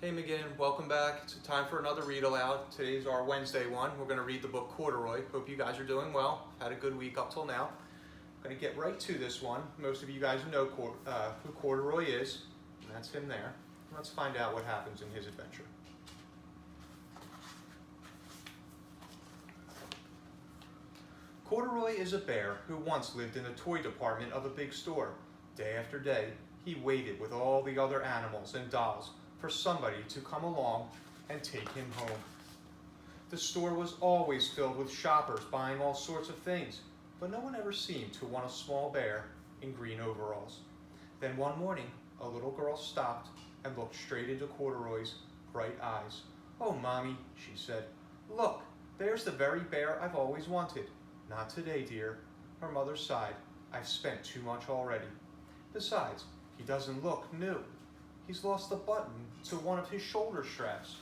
Hey McGinn, welcome back. It's time for another read aloud. Today's our Wednesday one. We're going to read the book Corduroy. Hope you guys are doing well. Had a good week up till now. I'm going to get right to this one. Most of you guys know who Corduroy is, and that's him there. Let's find out what happens in his adventure. Corduroy is a bear who once lived in the toy department of a big store. Day after day, he waited with all the other animals and dolls for somebody to come along and take him home. The store was always filled with shoppers buying all sorts of things, but no one ever seemed to want a small bear in green overalls. Then one morning, a little girl stopped and looked straight into Corduroy's bright eyes. "Oh, Mommy," she said, "look, there's the very bear I've always wanted." "Not today, dear," her mother sighed. "I've spent too much already. Besides, he doesn't look new. He's lost the button to one of his shoulder straps."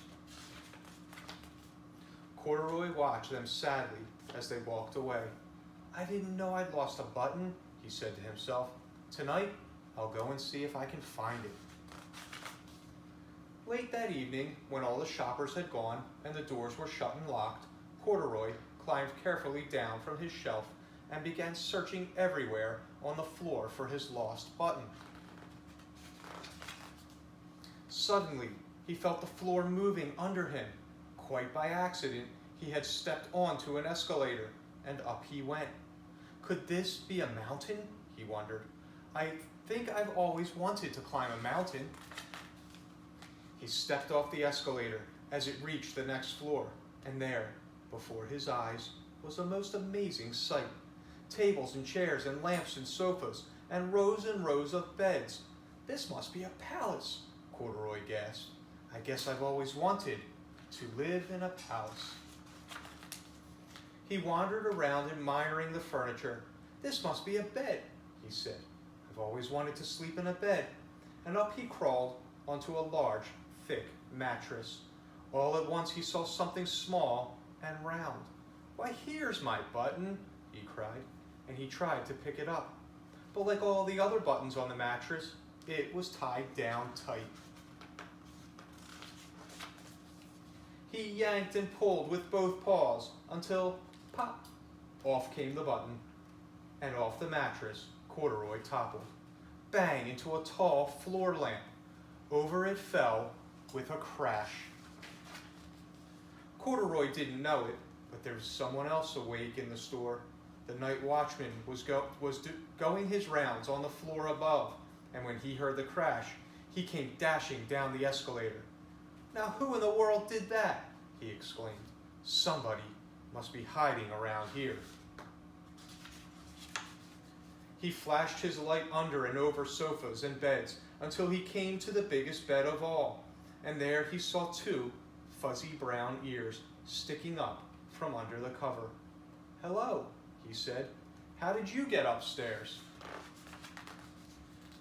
Corduroy watched them sadly as they walked away. "I didn't know I'd lost a button," he said to himself. "Tonight, I'll go and see if I can find it." Late that evening, when all the shoppers had gone and the doors were shut and locked, Corduroy climbed carefully down from his shelf and began searching everywhere on the floor for his lost button. Suddenly, he felt the floor moving under him. Quite by accident, he had stepped onto an escalator, and up he went. Could this be a mountain? He wondered. I think I've always wanted to climb a mountain. He stepped off the escalator as it reached the next floor, and there, before his eyes, was a most amazing sight. Tables and chairs and lamps and sofas, and rows of beds. "This must be a palace," Corduroy gasped. "I guess I've always wanted to live in a palace." He wandered around admiring the furniture. "This must be a bed," he said. "I've always wanted to sleep in a bed." And up he crawled onto a large, thick mattress. All at once he saw something small and round. "Why, here's my button," he cried, and he tried to pick it up. But like all the other buttons on the mattress, it was tied down tight. He yanked and pulled with both paws until, pop, off came the button, and off the mattress Corduroy toppled, bang into a tall floor lamp. Over it fell with a crash. Corduroy didn't know it, but there was someone else awake in the store. The night watchman was going his rounds on the floor above, and when he heard the crash, he came dashing down the escalator. "Now who in the world did that?" he exclaimed. "Somebody must be hiding around here." He flashed his light under and over sofas and beds until he came to the biggest bed of all, and there he saw two fuzzy brown ears sticking up from under the cover. "Hello," he said. "How did you get upstairs?"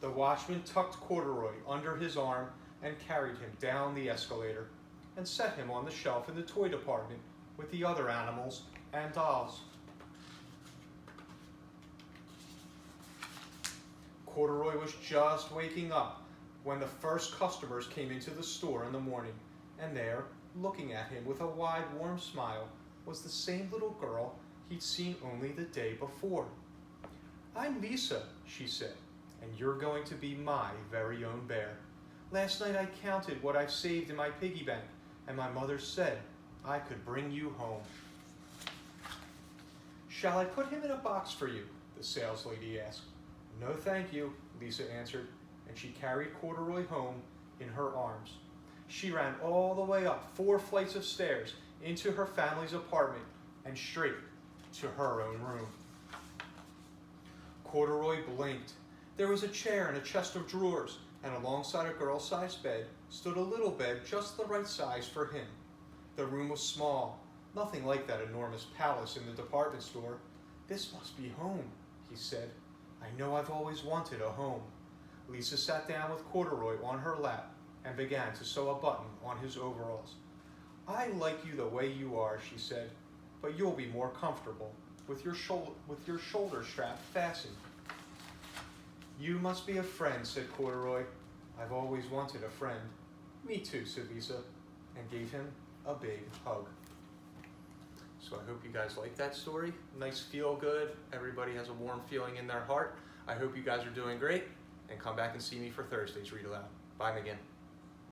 The watchman tucked Corduroy under his arm and carried him down the escalator and set him on the shelf in the toy department with the other animals and dolls. Corduroy was just waking up when the first customers came into the store in the morning, and there, looking at him with a wide, warm smile, was the same little girl he'd seen only the day before. "I'm Lisa," she said, "and you're going to be my very own bear. Last night I counted what I've saved in my piggy bank, and my mother said I could bring you home." "Shall I put him in a box for you?" the saleslady asked. "No, thank you," Lisa answered, and she carried Corduroy home in her arms. She ran all the way up 4 flights of stairs into her family's apartment and straight to her own room. Corduroy blinked. There was a chair and a chest of drawers, and alongside a girl-sized bed stood a little bed just the right size for him. The room was small, nothing like that enormous palace in the department store. "This must be home," he said. "I know I've always wanted a home." Lisa sat down with Corduroy on her lap and began to sew a button on his overalls. "I like you the way you are," she said, "but you'll be more comfortable with your shoulder strap fastened." "You must be a friend," said Corduroy. "I've always wanted a friend." Me too, said Lisa, and gave him a big hug. So I hope you guys like that story. Nice feel good. Everybody has a warm feeling in their heart. I hope you guys are doing great, and come back and see me for Thursday's Read Aloud. Bye again.